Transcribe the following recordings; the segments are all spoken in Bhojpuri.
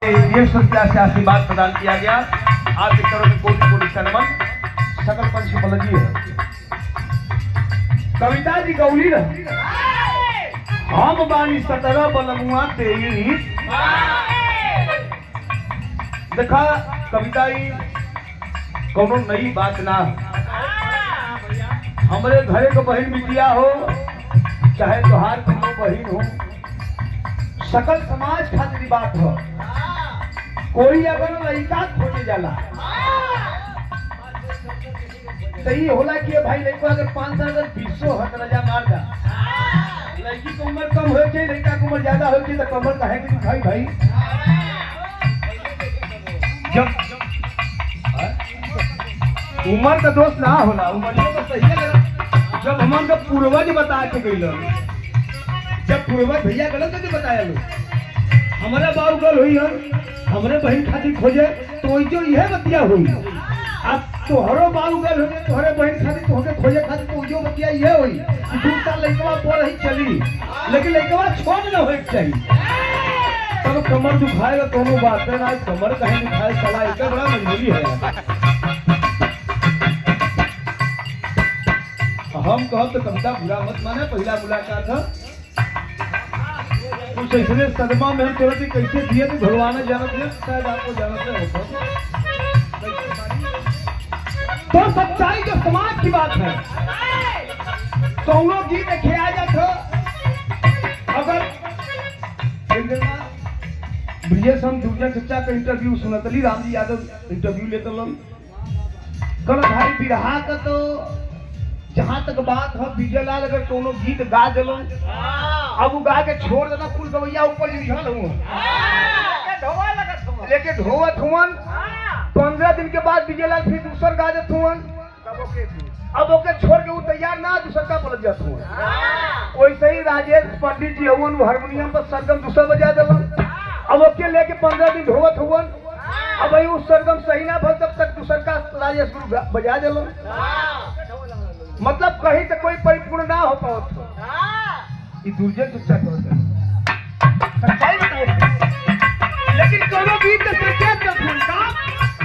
ये सत्या से आशीर्वाद प्रदान किया गया। आपके चरणों में कोटि कोटि का नमन। सकल पंच बलजी है। कविता जी गौली रही हम बानी सतरा बलमुआ तेरी देखा कविता कोनो नई बात ना हमरे घरे को बहन बिटिया हो चाहे त्योहार को बहन हो सकल समाज खातिर बात हो। कोई अगर लड़का खोजे जाला तो ये होला कि भाई लड़का अगर 5 साल अगर 20 हट रजा मार दा लड़की की उम्र कम हो जाए लड़का की उम्र ज्यादा हो जाए तो कमर कहे कि भाई भाई जब उम्र का दोष ना होला उम्र तो सही है। जब हम तो पूर्वज बता के गई जब पूर्वज भैया गलत तो बताया लोग हमारा बाबू गल हुई हमरे बहन खातिर खोजे तो जो यह बतिया हुई अब तोहरो बाबू गल हो तोहरे बहन खातिर तोहके खोजे खातिर तो जो बतिया यह हुई कि 2 साल लड़कवा पढ़ ही चली लेकिन लड़कवा छोड़ न होए चाहिए तब कमर दुखाएगा कोनो बात ना कमर कहीं दुखाए चला एक बड़ा मजबूरी है। हम कहब तो कविता बुरा मत माने पहला मुलाकात है कुछ ऐसे सदमा में हम तुरंत कैसे दिए थे भगवान जानत है शायद आपको जानत है तो सच्चाई जो समाज की बात है कौनो गीत देखे आ जाता अगर ब्रिजेश हम दुर्जन चचा का इंटरव्यू सुनतली राम जी यादव इंटरव्यू लेते लोग कल भाई बिरहा का तो जहाँ तक बात है विजय लाल अगर कोनो गीत गा दिलो अब वो गा के छोड़ देना कुल गवैया ऊपर लिखल हूँ लेके ढोवत हुवन 15 दिन के बाद विजय लाल फिर दूसर गा देत हुवन अब ओके छोड़ के वो तैयार ना दूसर का पलट जात हुवन। वैसे ही राजेश पंडित जी हुवन वो हारमोनियम पर सरगम दूसरा बजा दिलन अब ओके लेके 15 दिन ढोवत हुवन अब वही उस सरगम सही ना भल तब तक दूसर का राजेश गुरु बजा दिलन मतलब कहीं तो कोई परिपूर्ण ना हो पाओ ये दुर्जन चर्चा करते सच्चाई बताओ लेकिन दोनों बीच में संकेत कर भूलता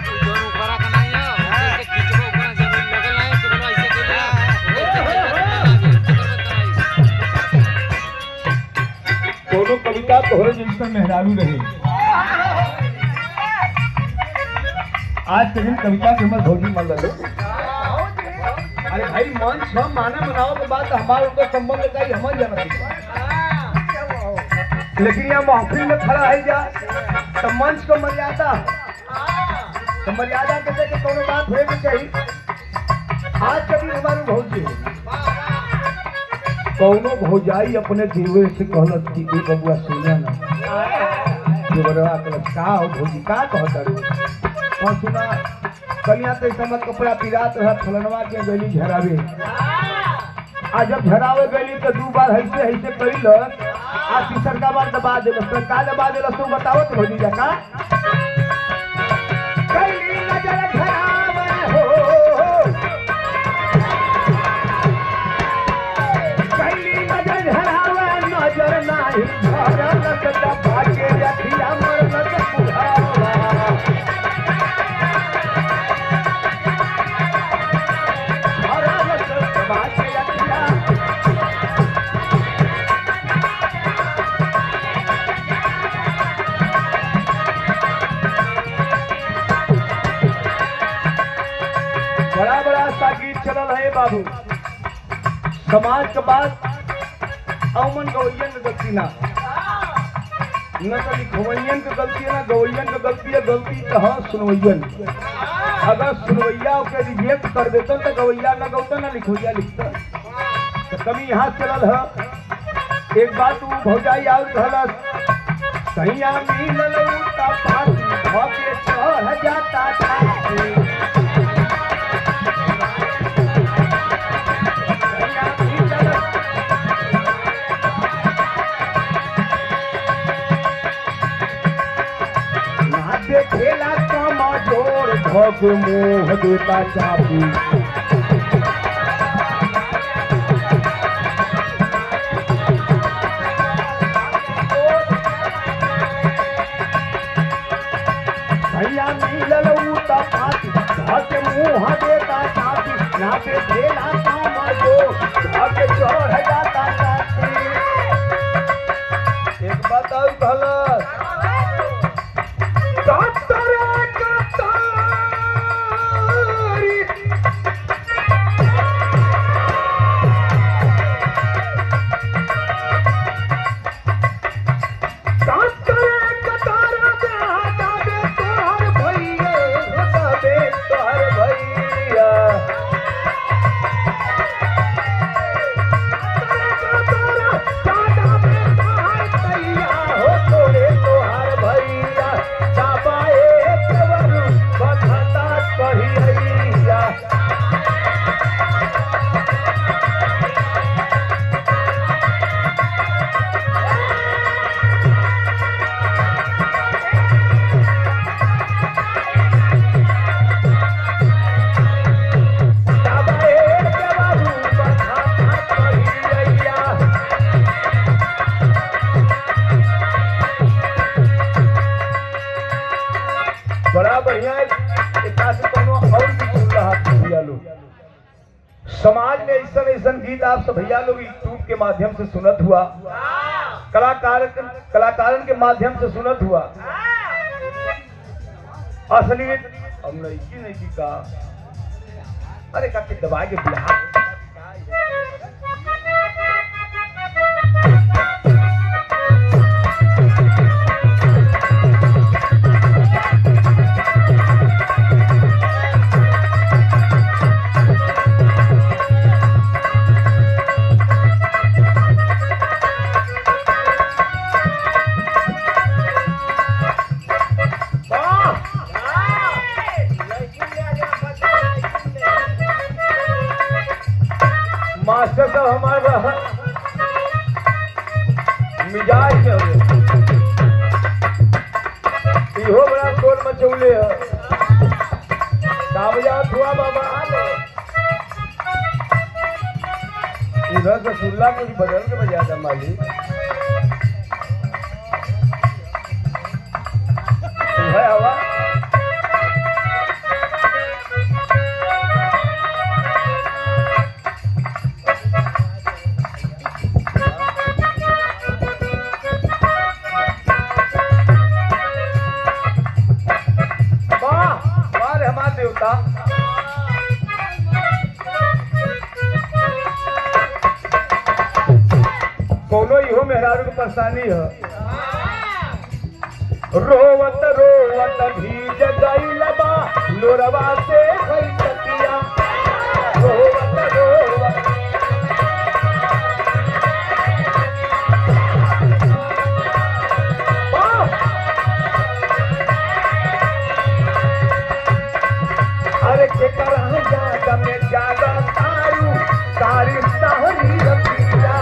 दोनों ऊपर का नहीं है ऐसे खींचो ऊपर जमीन लगल नहीं कि बोलो ऐसे के दोनों कविता तोहरे जिनसे मेहरारू रहे आज के दिन कविता के मत भौजी मन लो अरे भाई मंच हम माना बनाओ के बाद हमारे उनका संबंध का ही हम जाना लेकिन यहाँ महफिल में खड़ा है जा तो मंच को मर्यादा तो मर्यादा के देखे कोनो बात होए के चाहिए। आज कभी हमारे भौजी कौनो भौजाई अपने दिलवे से कहलत कि ए बबुआ सुनिया ना देवरवा कहलत का हो भौजी का कहत रे कौन सुना कलिया तो समझ कपड़ा पिरात रहा फलनवा के गली झरावे आज जब झरावे गली तो 2 बार ऐसे ऐसे कइल आ तीसर का बार दबा देल का दबा देल तो बताओ तो भौजी का कइली नजर झरावे हो कइली नजर झरावे नजर नाही झरल सदा भागे रखिया मरल पुहावा बड़ा बड़ा सा गीत चलल है बाबू समाज के बाद अमन गवैयन के गलती ना न तो लिखवैयन के गलती है ना गवैयन के गलती है गलती तो है सुनवैयन अगर सुनवैया के रिजेक्ट कर देते तो गवैया न गौता ना लिखवैया लिखता तो कभी यहाँ चलल है एक बात वो भौजाई आउल रहल कहीं मिलल उता फांसी भके चढ़ जाता था खेला कमजोर भग मोह देता चाबी भैया मिलल उता पाती धके मुंह देता छाती नाचे खेला कामर को धके चढ़ जाता छाती। एक बात और कहलस बड़ा बढ़िया समाज में ऐसा ऐसा गीत आप सब भैया लोग यूट्यूब के माध्यम से सुनत हुआ, कलाकारन के माध्यम से सुनत हुआ। असली हम नहीं की का अरे का के दबाए के बिहार मास्टर साहब हमारा मिजाज में हो इहो बड़ा शोर मचौले है कामयाब हुआ बाबा। इधर से सुल्ला कुछ बदल के बजा था मालिक है हवा देवता कोनो इहो मेहरारू की परेशानी है रोवत रोवत भीज गइल बा लोरवा से भई तकिया रोवत रोवत अरे के करह जाग में जागा तारू तारी साहनी रखिया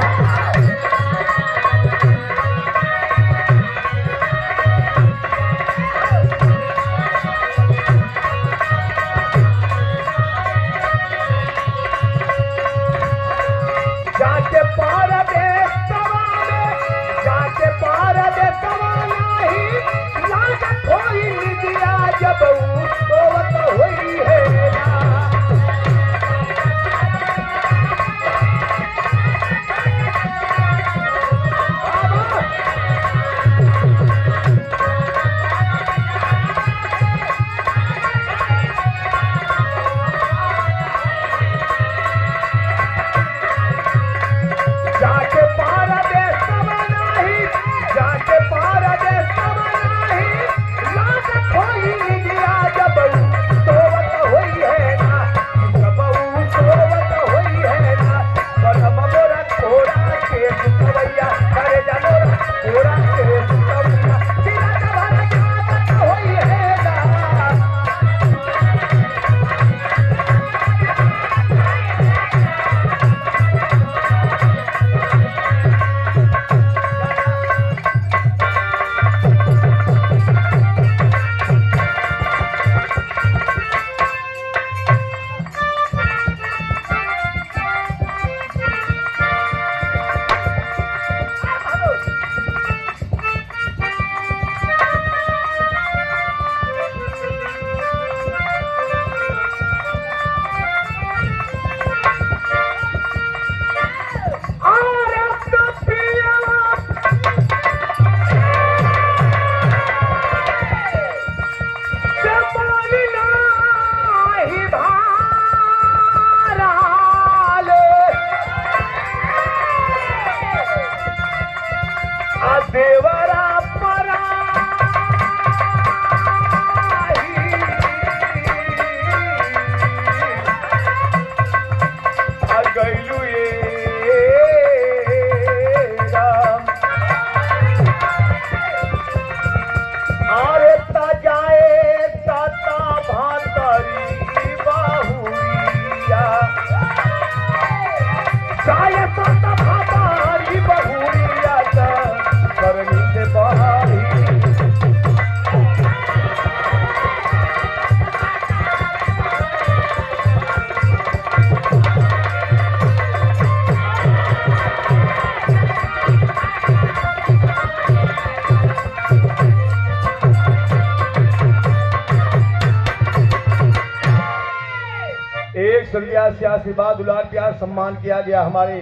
देश दुनिया से आशीर्वाद दुलार प्यार सम्मान किया गया हमारे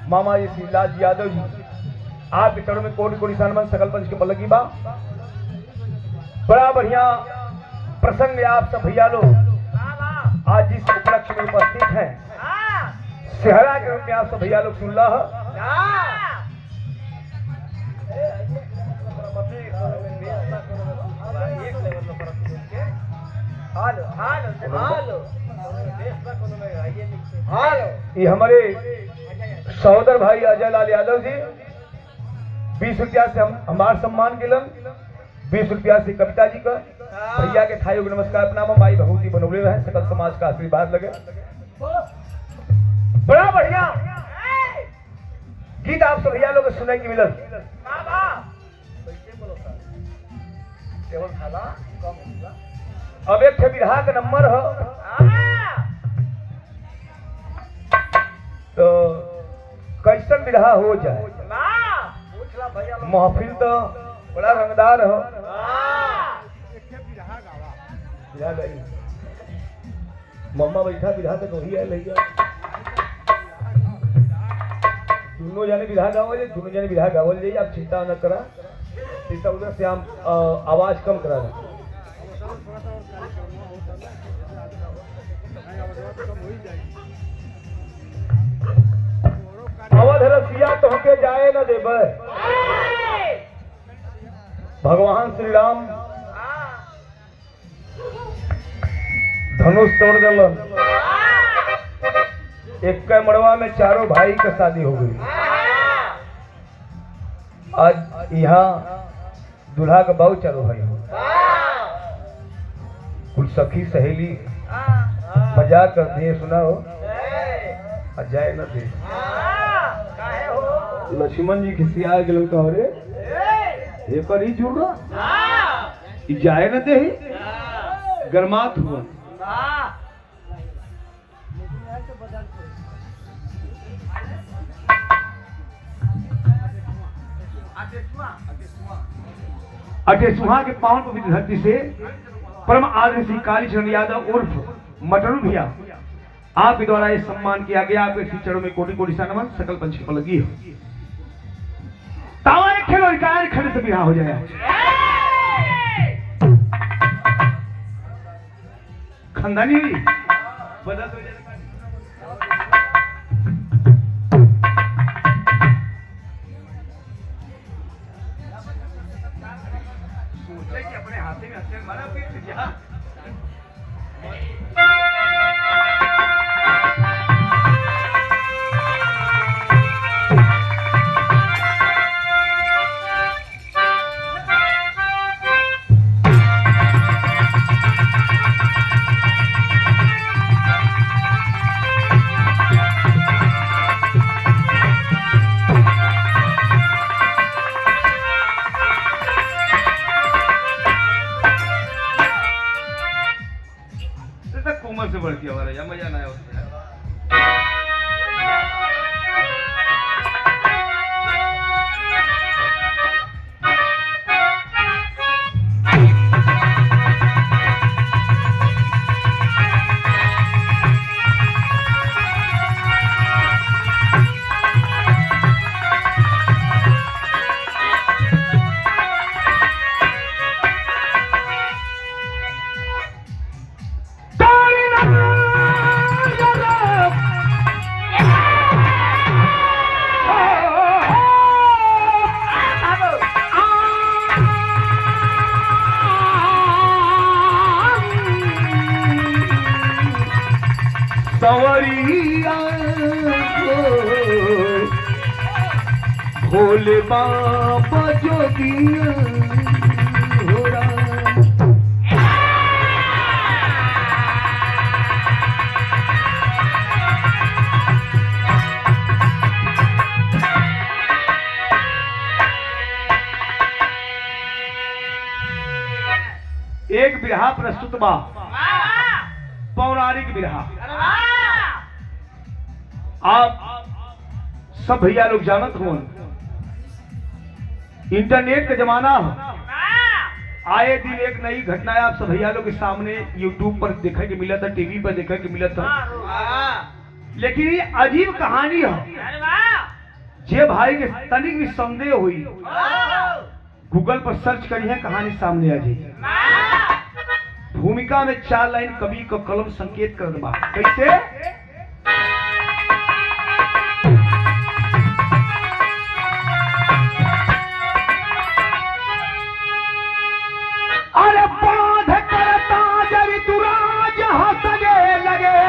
मामा जी शिवलाल जी यादव जी। आपके चरणों में कोटि कोटि सन्मान सकल पंच के पलकी बा। बड़ा बढ़िया प्रसंग है। आप सब भैया लोग आज जिस उपलक्ष्य में उपस्थित हैं, सेहरा के रूप में आप सब भैया लोग सुन रहा ये हमारे सहोदर भाई अजय लाल यादव जी 20 रुपया से हम हमार सम्मान केलन, 20 रुपया से कविता जी का भैया के थाई नमस्कार प्रणाम। माई भगवती बनौले रहे, सकल समाज का आशीर्वाद लगे। बड़ा बढ़िया गीत आप सब भैया लोग सुने की मिलल। अब एक विधा का नंबर हो तो कैसन विधा हो जाए। महफिल तो बड़ा रंगदार हो। मम्मा बैठा विधा तक वही है लैया। दोनों जाने विधा गावल जाए, दोनों जाने विधा गावल जाइए। आप चिंता न करा, चिंता उधर से हम आवाज कम करा दें। अवध रसिया तो हमके जाए न देबे। भगवान श्री राम धनुष तोड़ दिलन। एक के मड़वा में चारों भाई का शादी हो गई। आज यहाँ दूल्हा का बहुत चारों भाई हो। कुछ सखी सहेली मजाक कर दिए, सुना हो जाए न दे। लक्ष्मण जी खिसिया गए कहो रे ये पर ही जुड़ रहा जाए न दे गरमात हुआ। अटेसुहा के पावन पवित्र धरती से परम आदरणीय श्री कालीचरण यादव उर्फ मटरू भैया आपके द्वारा ये सम्मान किया गया। आपके श्री चरणों में कोटि कोटि नमन सकल पंच की पलकी हो। तावा एक खेलो इकाई खड़े से बिहा हो जाए। खानदानी बदल तो सोचे कि अपने हाथे में हथियार मारा फिर जा। कोमल से बढ़ती हमारा या मजा ना है। सवरिया भोले बाबा जोगिया हो रहा। एक बिरहा प्रस्तुत बा, पौराणिक बिरहा। आप सब भैया लोग जानत हो इंटरनेट का जमाना हो। आए दिन एक नई घटना आप सब भैया लोग के सामने यूट्यूब पर देखे के मिला था, टीवी पर देखे के मिला था, लेकिन ये अजीब कहानी है। जे भाई के तनिक भी संदेह हुई गूगल पर सर्च करी है, कहानी सामने आ जाए। भूमिका में 4 लाइन कवि का कलम संकेत कर दबा कैसे। अरे बाध करता जरी तुराज हंसगे लगे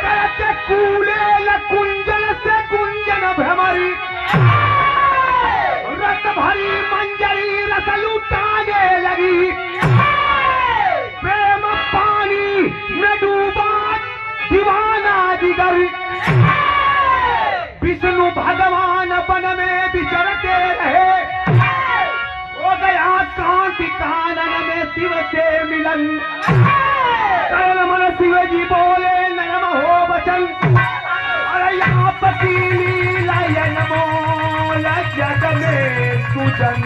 करते कूले कुंजन से कुंजन भ्रमरी रस भरी मंजरी रस लुटागे लगी प्रेम पानी में डूबा दीवाना दिगर विष्णु भगवान वन में विचरते रहे हो गया कांति कानन में शिव से मिलन सरल मन शिव जी बोले नरम हो बचन अरे यहाँ पति लीला नमो जग में सुजन।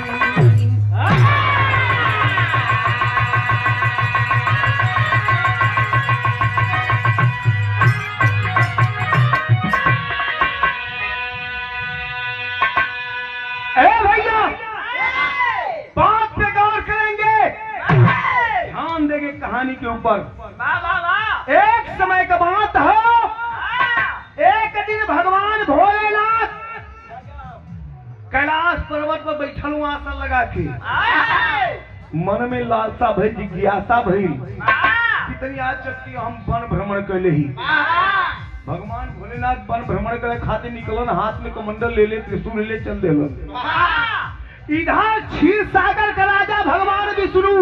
भैया बात पे गौर करेंगे, ध्यान देंगे कहानी के ऊपर। एक समय का बात हो, एक दिन भगवान भोलेनाथ कैलाश पर्वत पर बैठल हुआ आसन लगा के मन में लालसा भइल, जिज्ञासा भइल कितनी आज चक्की हम वन भ्रमण कैले ही। भगवान भोलेनाथ वन भ्रमण करे खातिर निकलन, हाथ में कमंडल ले ले, त्रिशूल ले ले, चल देलन। इधर क्षीर सागर का राजा भगवान विष्णु,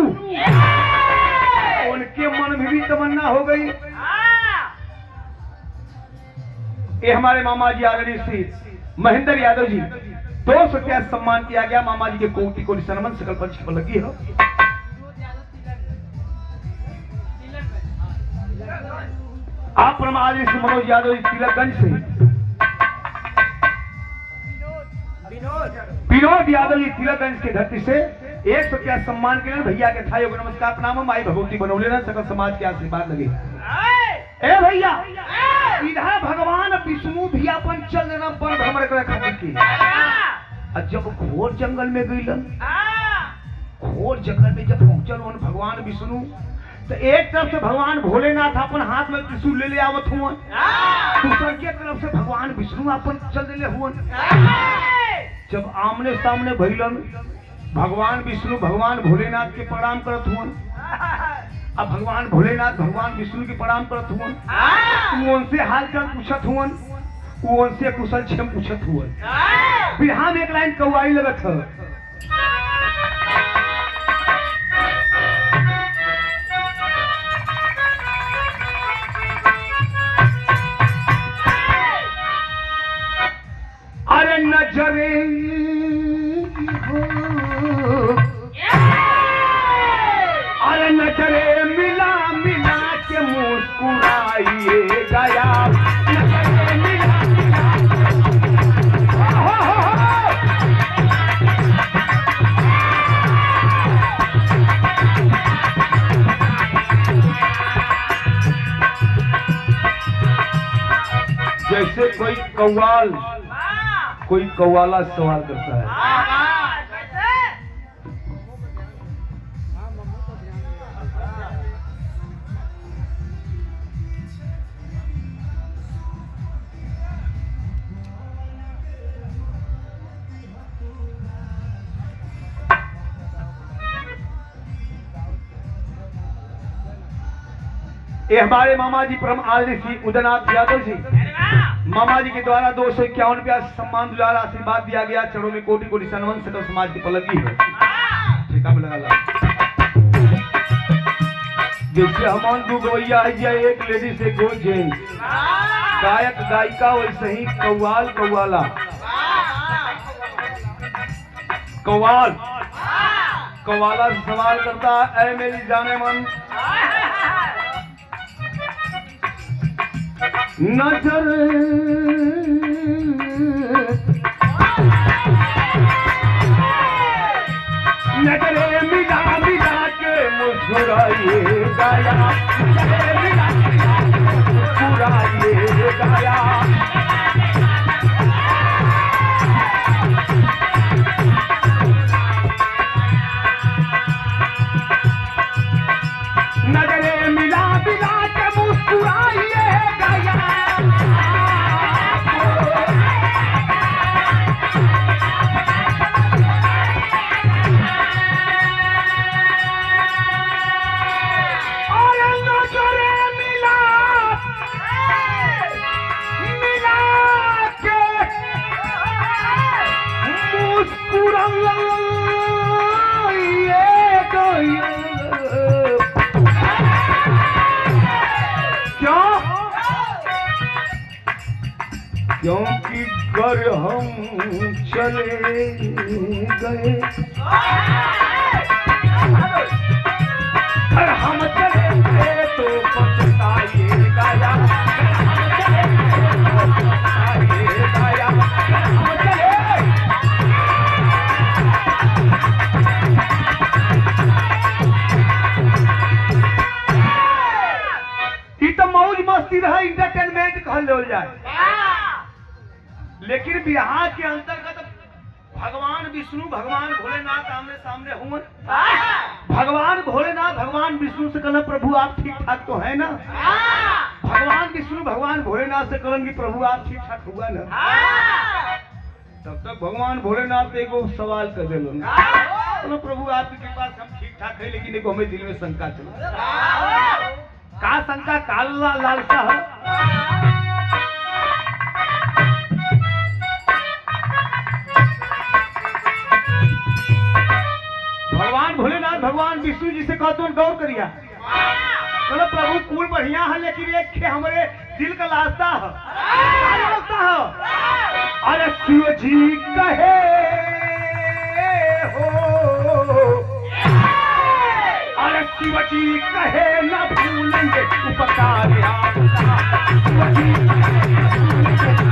उनके मन में भी तमन्ना हो गई। ये हमारे मामा जी आदरणीय श्री महेंद्र यादव जी 200 क्या सम्मान किया गया। मामा जी के कोटि कोटि सनमन सकल पंच की लगी है। आप परमादि श्री मनोज यादव जी तिलकगंज से, विनोद यादव जी तिलकगंज की धरती से 100 क्या सम्मान के लिए भैया के था योग नमस्कार प्रणाम। माई भगवती बनौले ना सकल समाज के आशीर्वाद लगे। ए भैया इधर भगवान विष्णु भी अपन चल देना वन भ्रमण करे खातिर की। जब घोर जंगल में गईलन, घोर जंगल में जब पहुंचल उन भगवान विष्णु, तो एक तरफ से भगवान भोलेनाथ अपन हाथ में त्रिशूल ले ले आवत हुआ, दूसर के तरफ से भगवान विष्णु अपन चल ले हुआ। जब आमने सामने भइलन, भगवान विष्णु भगवान भोलेनाथ के प्रणाम करत हुआ। अब भगवान भोलेनाथ भगवान विष्णु के प्रणाम करत हुआ, उनसे हालचाल पूछत हुआ, उनसे कुशल क्षेम पूछत हुआ। बिरहा में एक लाइन कौआई लगत है। अरे नजरे अरे नजरे मिला मिला के मुस्कुराइए गया, नजरे मिला मिला। जैसे कोई कव्वाला सवाल करता है, ये हमारे मामा जी परम आदरणीय श्री उदयनाथ यादव जी, मामा जी के द्वारा 251 रुपया सम्मान दुलार आशीर्वाद दिया गया। चरणों में कोटि कोटि सनमन सकल समाज की पलकी है। ठेका में लगा ला। जैसे हमान 2 गवैया है, या एक लेडी से 2 जेंट्स, गायक गायिका वैसे ही कव्वाल कव्वाला। कव्वाल कव्वाला से सवाल करता है, ऐ मेरी जाने मन नजर नजरे मिला मिला के मुस्कुराइए गाया, नजरे मिला मिला के मुस्कुराइए गाया। नजरे मिला मिला के मुस्कुराइए गाया। क्योंकि घर हम चले गए, अगर हम चले गए तो पछताइएगा या, हम चले गए तो पछताइएगा या, हम चले। ये तो मौज मस्ती रहा, इंटरटेनमेंट कहल जाए। लेकिन बिहार के अंतर्गत भगवान विष्णु भगवान भोलेनाथ आमने सामने हुए। भगवान भोलेनाथ भगवान विष्णु से कहना प्रभु आप ठीक ठाक तो है ना। भगवान विष्णु भगवान भोलेनाथ से कहन कि प्रभु आप ठीक ठाक हुआ ना। तब तक भगवान भोलेनाथ एगो सवाल कर दिलो, तो प्रभु आपकी कृपा से हम ठीक ठाक है, लेकिन एगो हमें दिल में शंका चला। का शंका? काला लालसा है। भगवान भोलेनाथ भगवान विष्णु जी से कहते गौर करिया, बोलो प्रभु कुल बढ़िया है, लेकिन एक खे हमारे दिल का लालसा है। अरे शिव जी कहे हो, अरे शिव जी कहे न भूलेंगे उपकार आपका, शिव जी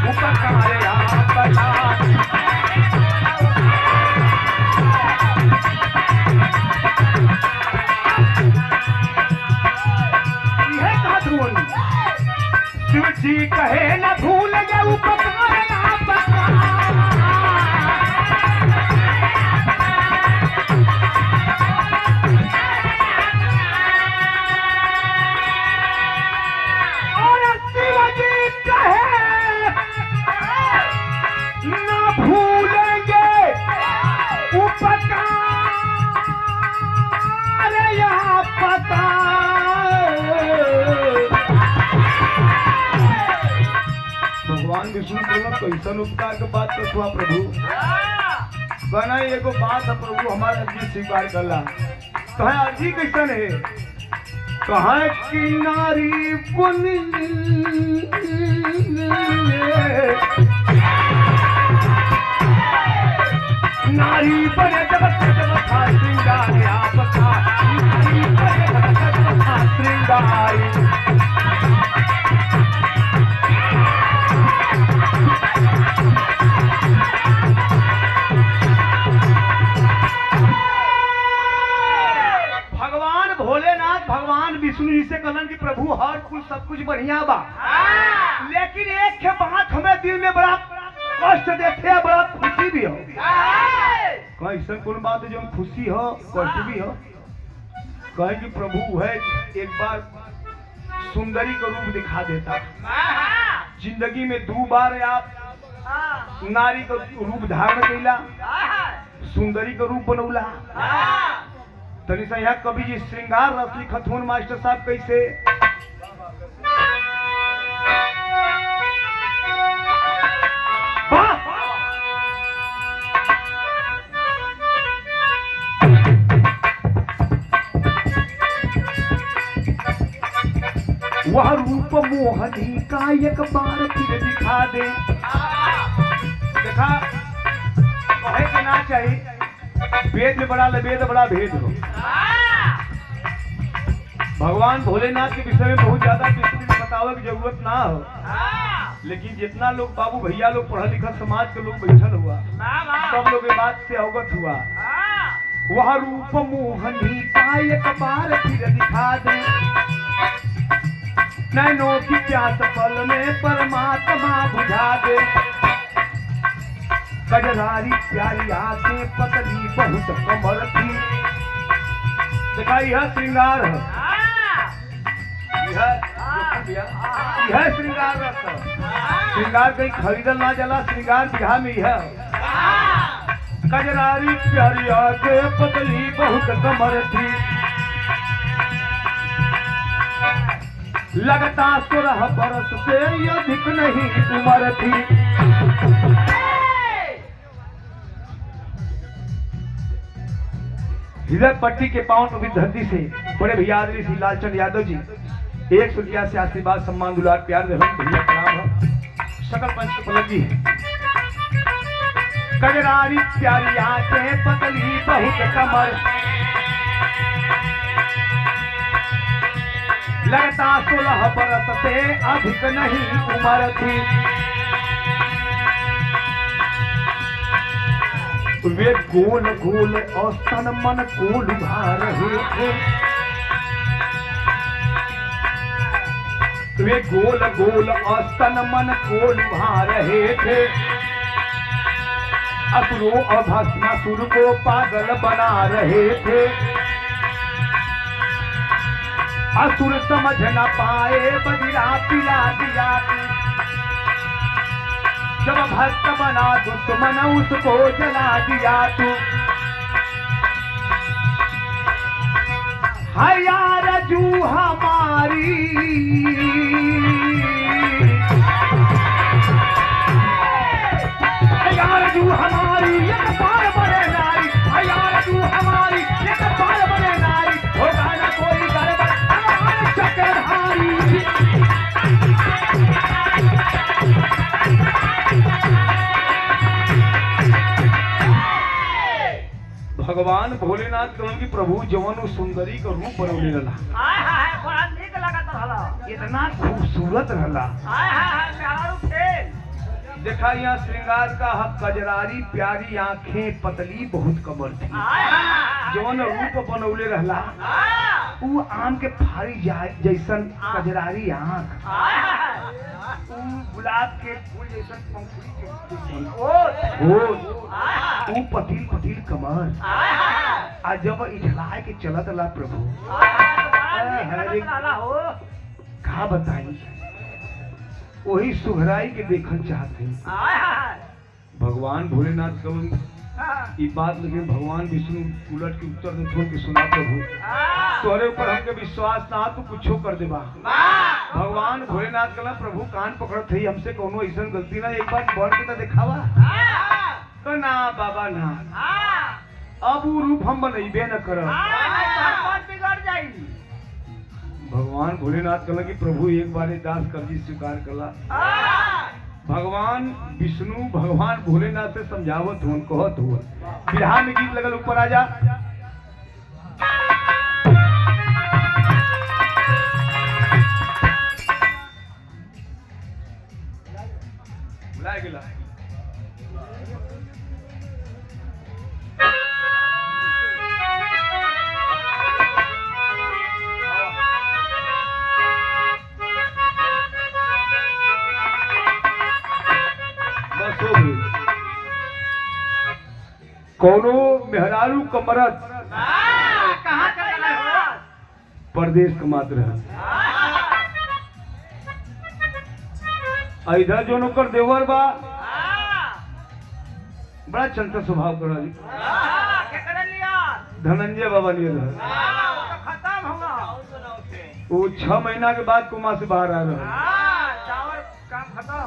उपकार आपका। शिव जी कहे न भूलेंगे उपकार आपका। और शिव जी कहे न भूलेंगे उपकार आपका। भगवान विष्णु बोला कैसन उपकार के बात कर हुआ प्रभु। कहना एगो बात है प्रभु, हमारा अर्जी स्वीकार करला। कहा अर्जी कैसन है? कहा कि नारी बन नारी बने जगत था श्रृंगार आपका, नारी बने जगत था श्रृंगार। भगवान भोलेनाथ भगवान विष्णु जी से कहलन कि प्रभु हर कुछ सब कुछ बढ़िया बा, लेकिन एक के बात हमें दिल में बड़ा कष्ट देते है, बड़ा खुशी भी हो। कैसे कौन बात है जो खुशी हो कष्ट भी हो? कहे कि प्रभु है एक बार सुंदरी का रूप दिखा देता। जिंदगी में 2 बार आप नारी का रूप धारण कैला, सुंदरी का रूप बनौला। तनी सा यहाँ कवि जी श्रृंगार रस लिखत हूँ मास्टर साहब कैसे? वह रूप मोहनी का एक बार फिर दिखा दे। देखा कहे के ना चाहिए, वेद में बड़ा लबेद बड़ा भेद हो। भगवान भोलेनाथ के विषय में बहुत ज्यादा विस्तृत में बतावे की जरूरत ना हो, लेकिन जितना लोग बाबू भैया लोग पढ़ा लिखा समाज के लोग बैठल हुआ, सब लोग ये बात से अवगत हुआ। वह रूप मोहनी का एक बार फिर दिखा दे, नैनों की प्यास पल में परमात्मा बुझा दे। कजरारी प्यारी आंखें पतली बहुत कमर थी। देखा यह श्रृंगार है, यह श्रृंगार रस है। श्रृंगार कहीं खरीदल ना चला, श्रृंगार बिहार में है। कजरारी प्यारी आंखें पतली बहुत कमर थी, लगता 16 बरस से अधिक नहीं उम्र थी। हृदय पट्टी के पांव तो भी धरती से बड़े भैया आदमी श्री लालचंद यादव जी 100 रुपया से आशीर्वाद सम्मान दुलार प्यार दे भैया प्रणाम है। सकल पंच के पलक जी है। कजरारी प्यारी आंखें पतली बहुत कमर, लगता 16 बरस से अधिक नहीं उम्र थी। वे गोल गोल और तन मन को लुभा रहे थे, वे गोल गोल और तन मन को लुभा रहे थे। असुरों और भस्मासुर को पागल बना रहे थे। असुर समझ न पाए बदिरा पिला दिया, जब भक्त बना दुश्मन उसको जला दिया तू। हाय यार जू हमारी, यार जू हमारी एक बार बने नारी, यार जू हमारी एक बार बने नारी, होगा न कोई गड़बड़ हमारे चक्रधारी। भगवान भोलेनाथ कहूँ कि प्रभु जवन सुंदरी का रूप बनौले रहला, बड़ा नीक लगत रहला, इतना खूबसूरत रहला। प्यारा रूप थे। देखा यहाँ श्रृंगार का हक कजरारी प्यारी आंखें पतली बहुत कमर थी। जवन रूप बनौले रहला ऊ आम के फाड़ी जैसन कजरारी आंख, ऊ गुलाब के फूल जैसन पंखुड़ी के ऊ पतील पतील कमर। आ जब इठलाए के चलत ला प्रभु कहा बताई, वही सुघराई के देखल चाहते हैं। भगवान भोलेनाथ कहूँ ये बात, लेकिन भगवान विष्णु उलट के उत्तर में छोड़ के सुना प्रभु तोरे ऊपर हमके विश्वास ना तू कुछो कर देबा। भगवान भोलेनाथ कहला प्रभु कान पकड़त है, हमसे कोनो ऐसा गलती ना, एक बार बढ़ के तो दिखावा। तो ना बाबा ना, अब वो रूप हम बनैबे न करब, बिगड़ जाई। भगवान भोलेनाथ कहला कि प्रभु एक बार दास कर्जी स्वीकार कला। भगवान विष्णु भगवान भोलेनाथ से समझावत हुन कहत हुन। बिरहा में गीत लगल, ऊपर आ जा। बुलाए गेला कौनो मेहरारू कमरत कहाँ चला हो? परदेश कमात रहे। इधर जो नौकर देवर बा बड़ा चंचल स्वभाव कर रहा धनंजय बाबा लिए रहा। खत्म होगा वो 6 महीना के बाद कुमा से बाहर आ रहा। चावल काम खत्म।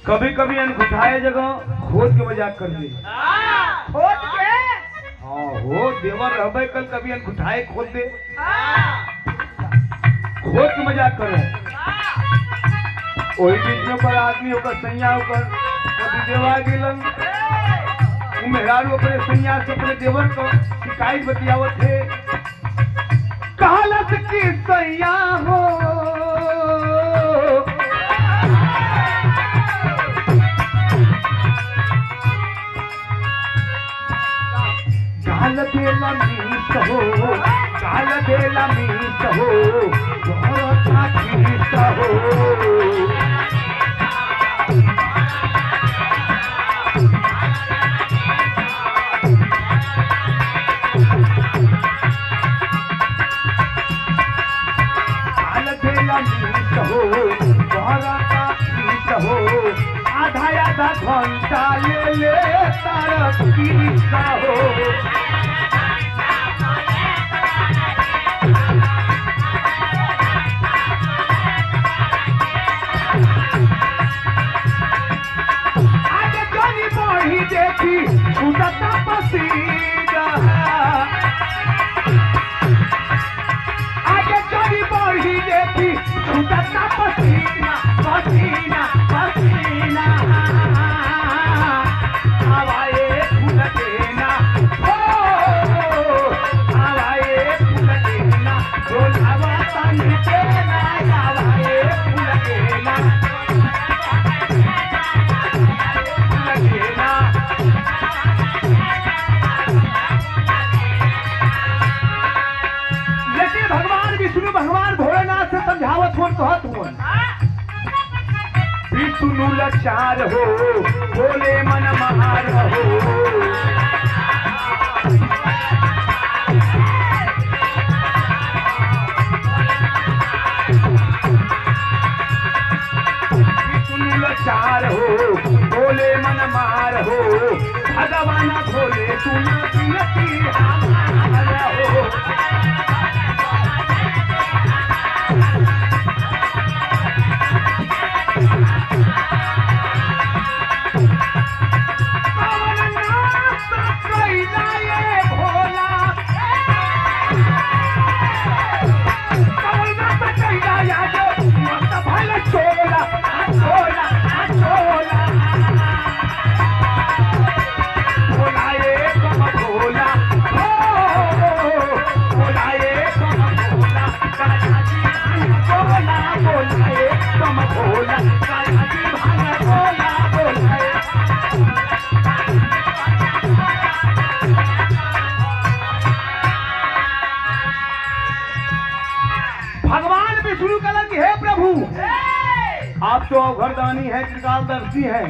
कभी कभी अनघुठाए जगह खोद के मजाक कर दे। खोद के? हाँ हो देवर रहबे कल, कभी अनघुठाए खोद दे, खोद के मजाक कर रहे। वही बीच में पर आदमी होकर सैया होकर कभी देवा गिलन, मेहरारू अपने सैया से अपने देवर को शिकायत बतियावत थे। कहलत की सैया हो काल देला मीस हो काल देला मीस हो भरता खीस हो काल देला मीस हो भरता खीस हो आधा आधा घंटा ले तार खीस हो आगे जनी बढ़ी देखी उड़ता पसीना आगे जनी बढ़ी देखी उड़ता पसीना पसीना पसीना हवाए फूल देना हो हवाए फूल देना बोलावा तनी देना हवाए फूल देना लेकिन भगवान विष्णु भगवान भोलेनाथ से समझावत हो कहत हुआ विष्णु लाचार हो भोले मन महार हो विष्णु लाचार हो भोले मन मार हो भगवान भोले तुम बिनती हमार हो भगवान विष्णु कलन की हे प्रभु आप तो अवघरदानी हैं त्रिकालदर्शी हैं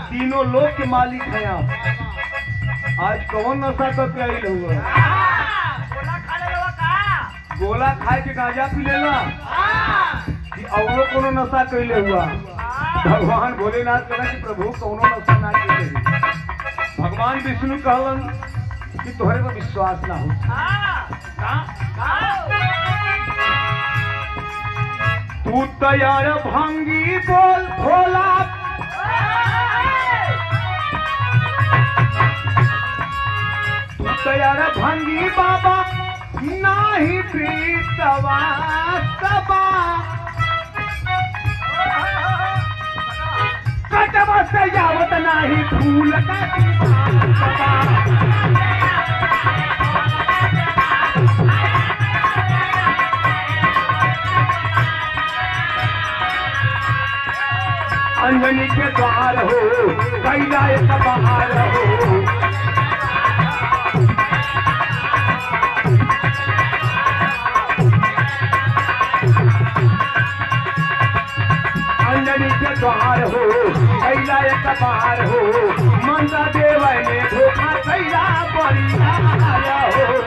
तीनों लोक के मालिक हैं आप आज कौन नशा करके आई हुआ गोला खाए के गांजा पी लेना कि औरो कोनो नशा कैले हुआ भगवान भोलेनाथ कहना कि प्रभु कोनो नशा ना कैले भगवान विष्णु कहलन कि तोहरे को विश्वास ना हो तू तैयार भंगी बोल भोला तू तैयार भंगी बाबा नाही प्रीतवा सबा कटवा से जावत नाही फूल का सबा अंजनी के द्वार हो कैला एक बहार हो अंजनी के द्वार हो कैला एक बहार हो मंदा देव ने धोखा कैला परिहार हो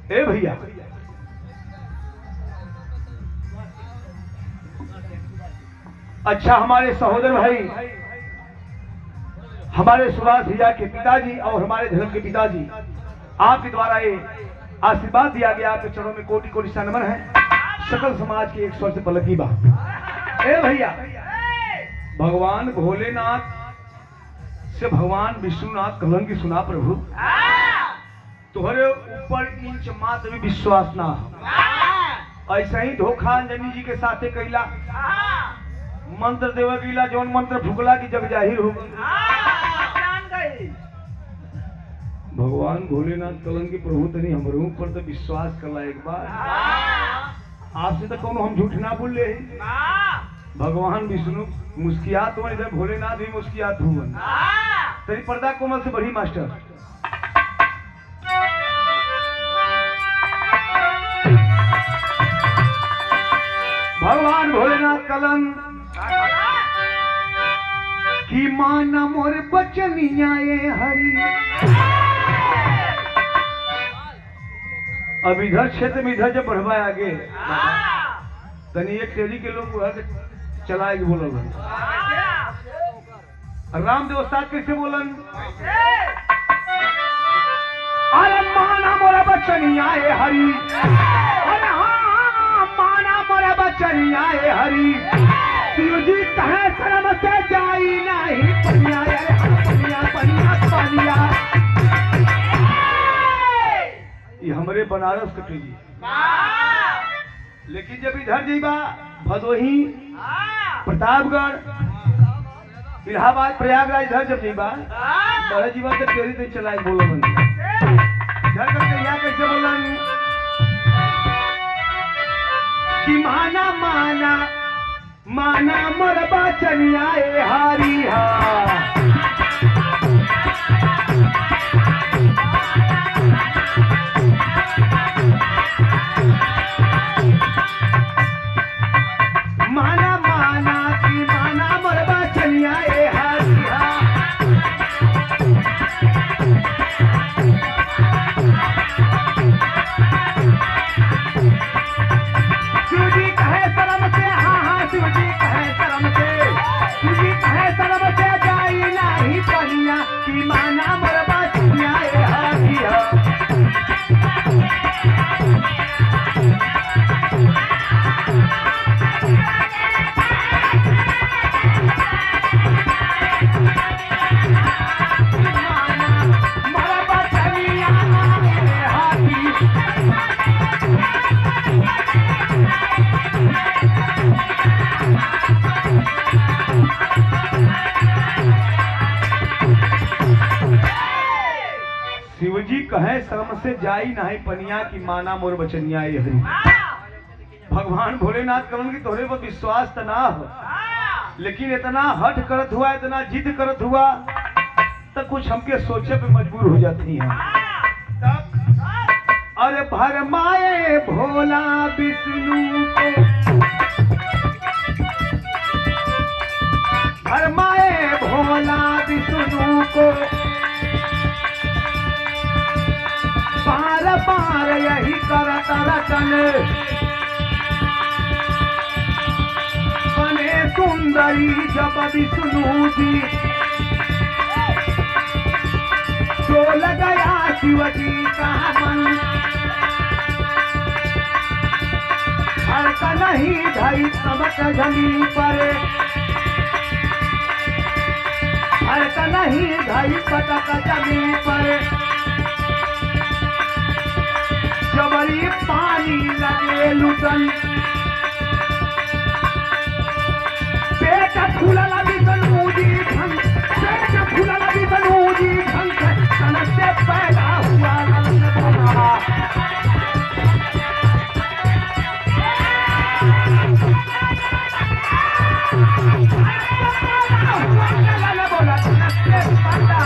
भैया अच्छा हमारे सहोदर भाई हमारे सुभाष भैया के पिताजी और हमारे धर्म के पिताजी आपके द्वारा ये आशीर्वाद दिया गया, आपके चरणों में कोटि कोटि नमन है। सकल समाज की एक स्वर से पलकी बा। ए भैया, भगवान भोलेनाथ से भगवान विष्णुनाथ कहलन की सुना प्रभु, तुम्हारे ऊपर इंच मात्र भी विश्वास ना हो। ऐसा ही धोखा अंजनी जी के साथे कैला, मंत्र देवा गीला, जौन मंत्र फुकला की जग जाहिर हो गई। भगवान भोलेनाथ कहलन की प्रभु तनी हमरो ऊपर तो विश्वास करला एक बार, आपसे तो कौन हम झूठ ना बोल ले। भगवान विष्णु मुस्कियात हुआ, इधर भोलेनाथ भी मुस्कियात हुआ। तेरी पर्दा कोमल से बढ़ी मास्टर। भगवान भोलेनाथ कलन की माना मोर बचनिया ये हरि। अब इधर क्षेत्र में इधर जब बढ़वा आगे तनी एक तेजी के लोग चलाएगी बोलो। रामदेव उस्ताद कैसे बोलन, अरे माना मोरा बचनिया ए हरि, अरे हाँ माना मोरा बचनिया ए हरि। शिव जी कहे शर्म से जाई नहीं पनिया, पनिया पनिया पनिया। ये हमारे बनारस कटे जी, लेकिन जब इधर जीबा भदोही, प्रतापगढ़, इलाहाबाद, प्रयागराज, इधर जब जीबा बड़े जीवा तो तेरी तो चलाए बोलो बन इधर करके यहाँ कैसे बोलन कि माना माना माना मोर बचनिया ए हारी हा। माना माना की माना मोर बचनिया ए हारी हा। शिव जी कहे शर्म से, हाँ हाँ शिव जी कहे शर्म से, शिव जी कहे शर्म से जाई नहीं पनिया की माना मोर बचनिया ए हारी हा। शिवजी कहे शर्म से जाई नहीं पनिया की माना मोर बचनिया ये हरि। भगवान भोलेनाथ कहलन की तोहरे पर विश्वास तो ना हो, लेकिन इतना हट करत हुआ, इतना जिद करत हुआ तो कुछ हमके सोचे पे मजबूर हो जाती हैं। अरे भरमाए भोला विष्णु को, भरमाए भोला विष्णु को, बार बार यही करत रतन बने सुंदरी जब विष्णु जी। जो लगाया शिवजी का मन, हड़क नहीं धई सबक जमीन पर, हड़क नहीं धई पटक जमीन पर। जबरी पानी लगे लुटन, पेट फूला लगी तनूजी ढंग, पेट फूला लगी तनूजी ढंग, तन से पैदा हुआ नंद बना। बोला तन से पैदा।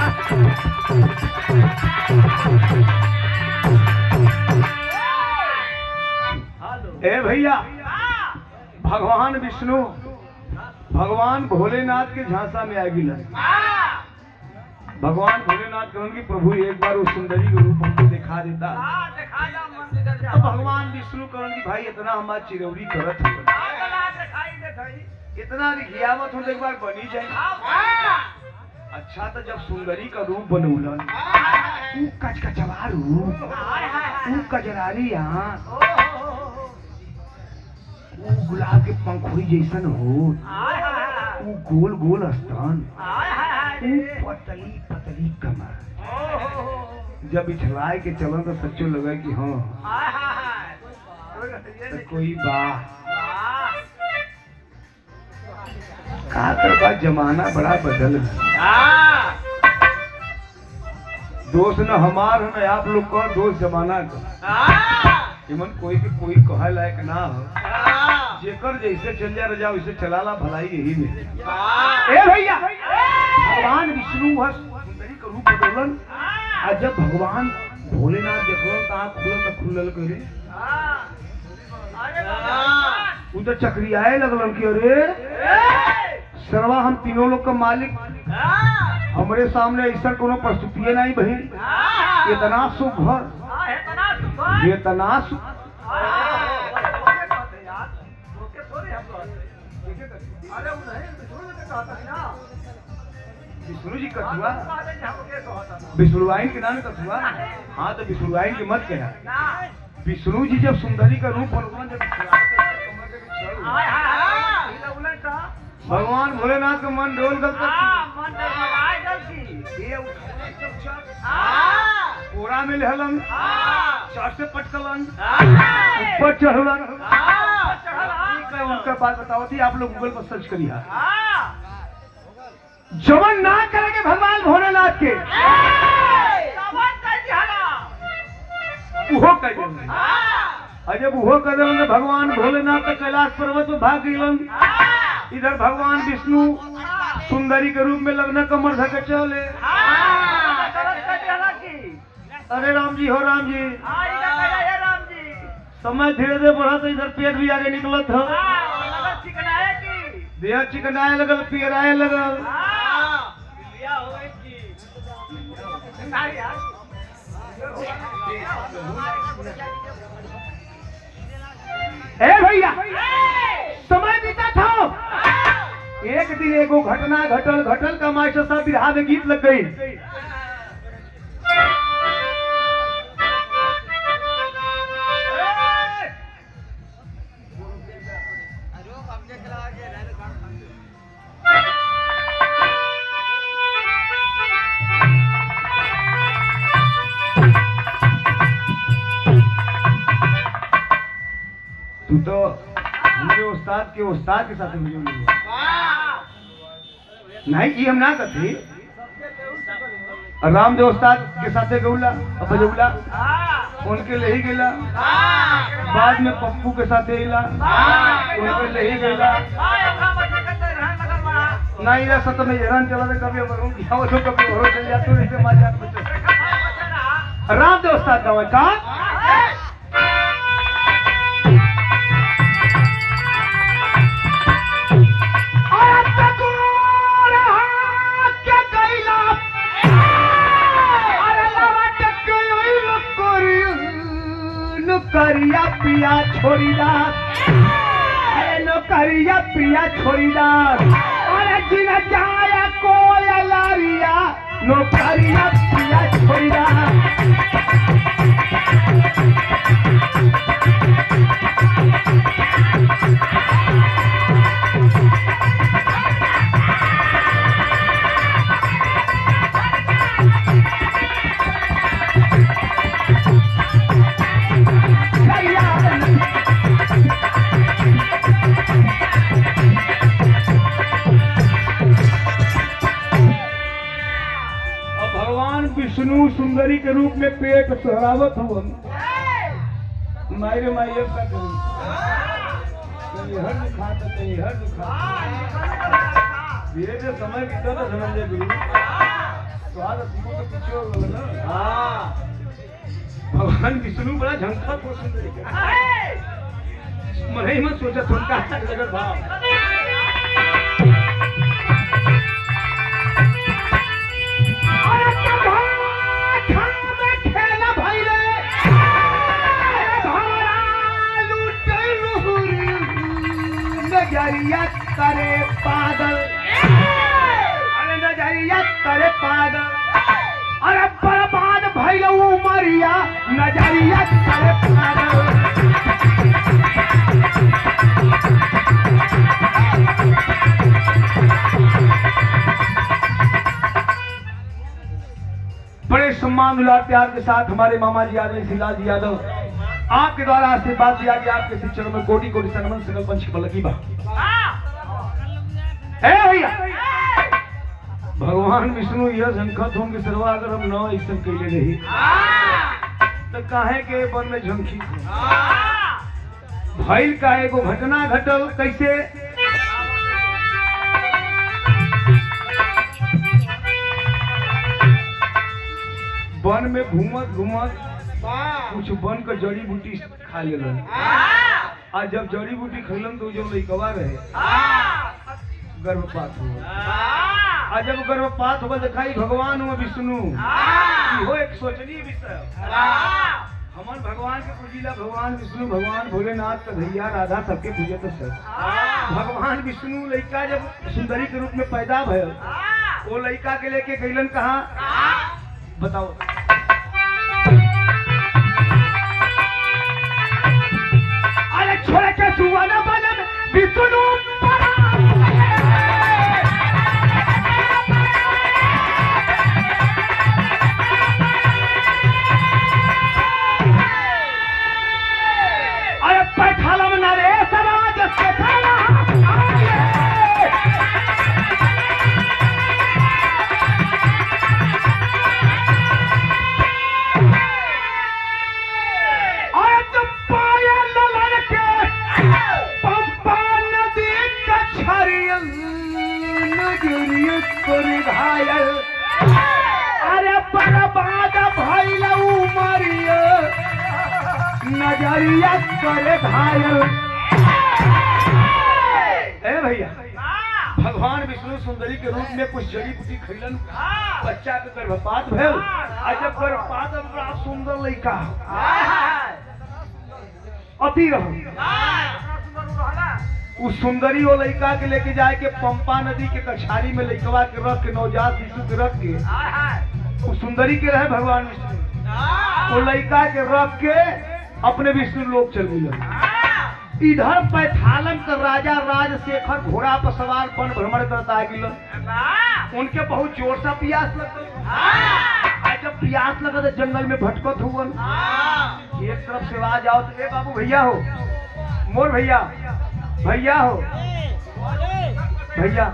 ए भैया, भगवान विष्णु भगवान भोलेनाथ के झांसा में आ गिला। भगवान भोलेनाथ कहन की प्रभु एक बार उस सुंदरी के रूप हमको दिखा देता। तो भगवान विष्णु कहन की भाई इतना हमारा चिरौरी करत हो, इतना रिघियावत हो, एक बार बनी जाए। अच्छा तो जब सुंदरी का रूप बनौलन, कचकचवा रूप, वो कजरारी आँख, वो गुलाब के पंखुड़ी जैसन हो, वो गोल गोल स्तन, वो पतली पतली कमर, जब इछलाए के चलन तो सच्चो लगे कि हाँ तो कोई बा का करबा, जमाना बड़ा बदल है। दोस्त न हमार है न आप लोग का, दोस्त जमाना का। इमन कोई के कोई कहे लायक ना हो, जेकर जैसे चल जा रहा वैसे चलाला, भलाई यही में। ए भैया, भगवान विष्णु है सुंदरी का रूप बदौलन, और जब भगवान भोलेनाथ देखलन तो आँख खुलल तो खुलल करे, वो तो चक्रियाए लगलन कि अरे सर्वा हम तीनों लोग का मालिक, हमारे सामने ऐसा कोनो प्रस्तुति नहीं बहन, इतना सुघर, इतना विष्णु जी कथुआ, विष्णुआइन के नाम कथुआ। हाँ तो विष्णुआइन के मत कहना, विष्णु जी जब सुंदरी का रूप बनवन, जब भगवान भोलेनाथ का मन डोल गल, कोरा में लहलन, चार से पटकलन, ऊपर चढ़लन। उनका बात बताओ थी, आप लोग गूगल पर सर्च करिए। जवन ना करेंगे भगवान भोलेनाथ के, उहो कर देंगे। जब उहो कर देंगे भगवान भोलेनाथ का कैलाश पर्वत में भाग गइलन, इधर भगवान विष्णु सुंदरी के रूप में लगना कमर धके चले। अरे राम जी हो राम जी, समय धीरे धीरे बढ़ा तो इधर पेट भी आगे निकलत था, देह चिकनाए लगल, पियराए लगल। ए भैया, समय बीता था, एक दिन एगो घटना घटल का मास्टर साहब बिरहा में गीत लग गई। तू तो हमारे उस्ताद के साथ मिलो नहीं कि हम ना करते। रामदेव उस्ताद के साथ गौला बजौला, उनके ले ही गेला, बाद में पप्पू के साथ हिला, उनके ले ही गेला। नहीं रह सत में हैरान चला था, कभी कभी हो चल जाते ऐसे मजाक में। रामदेव उस्ताद का का करिया पिया छोड़ीदार, करिया पिया छोड़ीदार, अरे जिन जाया कोया लारिया नो करिया पिया छोड़ीदार। विष्णु सुंदरी के रूप में पेट सहरावत हुआ, मायरे मायरे का करूं, हर दुखाता नहीं, हर दुखाता। धीरे धीरे समय बीता तो समझे गुरु, तो आज सीखो तो पीछे हो गए ना। हाँ, भगवान विष्णु बड़ा झंखा को सुंदरी का, मैंने ही मत सोचा सुनता जगत भाव। नजरिया करे पागल, अरे नजरिया करे पागल, अरे बर्बाद भइल उमरिया नजरिया करे पागल। बड़े सम्मान दुलार प्यार के साथ हमारे मामा जी आदरणीय श्रीलाल जी यादव आपके द्वारा आशीर्वाद दिया गया। आपके शिक्षण में कोटि कोटि संगमन सकल पंच पलकी बा। ए भैया भगवान विष्णु यह झंखत होंगे सर्वा अगर हम न ऐसा कैले रही तो काहे के वन में झंखी भइल का एगो घटना घटल कैसे वन में घूमत घूमत कुछ वन का जड़ी बूटी खा लेलन। आ जब जड़ी बूटी खैलन तो जो लइकवा रहे गर्भपात हुआ। आ जब गर्भपात हुआ दिखाई भगवान हुआ विष्णु हो एक सोचनीय विषय। हमन भगवान के पूजिला भगवान विष्णु भगवान भोलेनाथ का भैया राधा सबके पूजे तो सर। भगवान विष्णु लइका जब सुंदरी के रूप में पैदा भयल वो लइका के लेके गइलन कहाँ बताओ। अरे छोड़ के सुवाना बनन विष्णु अरे पैठालम नरेश राज से खाना अरे बर्बाद भइल उमरिया नजरिया करे घायल। ए भैया भगवान विष्णु सुंदरी के रूप में कुछ जड़ी बूटी खैलन बच्चा के गर्भपात भेल। आ जब गर्भपात बड़ा सुंदर लड़का अति रह उस सुंदरी वो लड़का के लेके जाए के पंपा नदी के कछारी में लड़कवा के रख के नवजात शिशु के रख के उस सुंदरी के रहे भगवान विष्णु वो लड़का के रख के अपने विष्णु लोक चल गए। इधर पैथालम का राजा राजशेखर घोड़ा पर सवार वन भ्रमण करता है। उनके बहुत जोर से प्यास लगता। जब प्यास लगा तो जंगल में भटकत हुआ एक तरफ से आवाज आओ तो ए बाबू भैया हो मोर भैया भैया हो भैया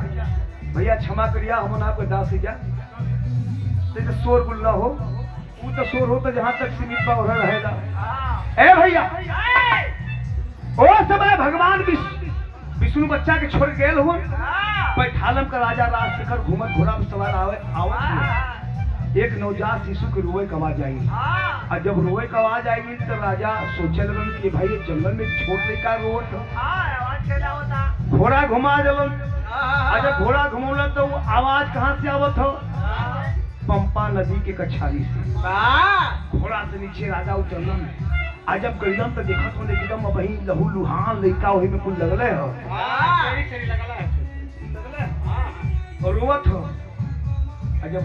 भैया क्षमा करिया हम आपको दास जा तो शोर गुल्ला हो वो तो शोर हो तो जहां तक सीमित बा वह रहेगा। ए भैया ओ समय भगवान विष्णु बच्चा के छोड़ गेल हुआ पैठालम का राजा राजशेखर घूमत घोड़ा में सवार आवत एक नवजात शिशु के रोए का आवाज आई। और जब रोए का आवाज आएगी तो राजा सोचे लगन कि भाई ये जंगल में छोड़ लेका रोट घोड़ा घुमा दिलन। जब घोड़ा घुमौलन तो आवाज कहाँ से आवत हो पंपा नदी के कछारी से। घोड़ा से नीचे राजा उतरलन। आज जब गईलम तो देखत हो एकदम वही लहू लुहान लइका वही में कुल लगले हो रोवत हो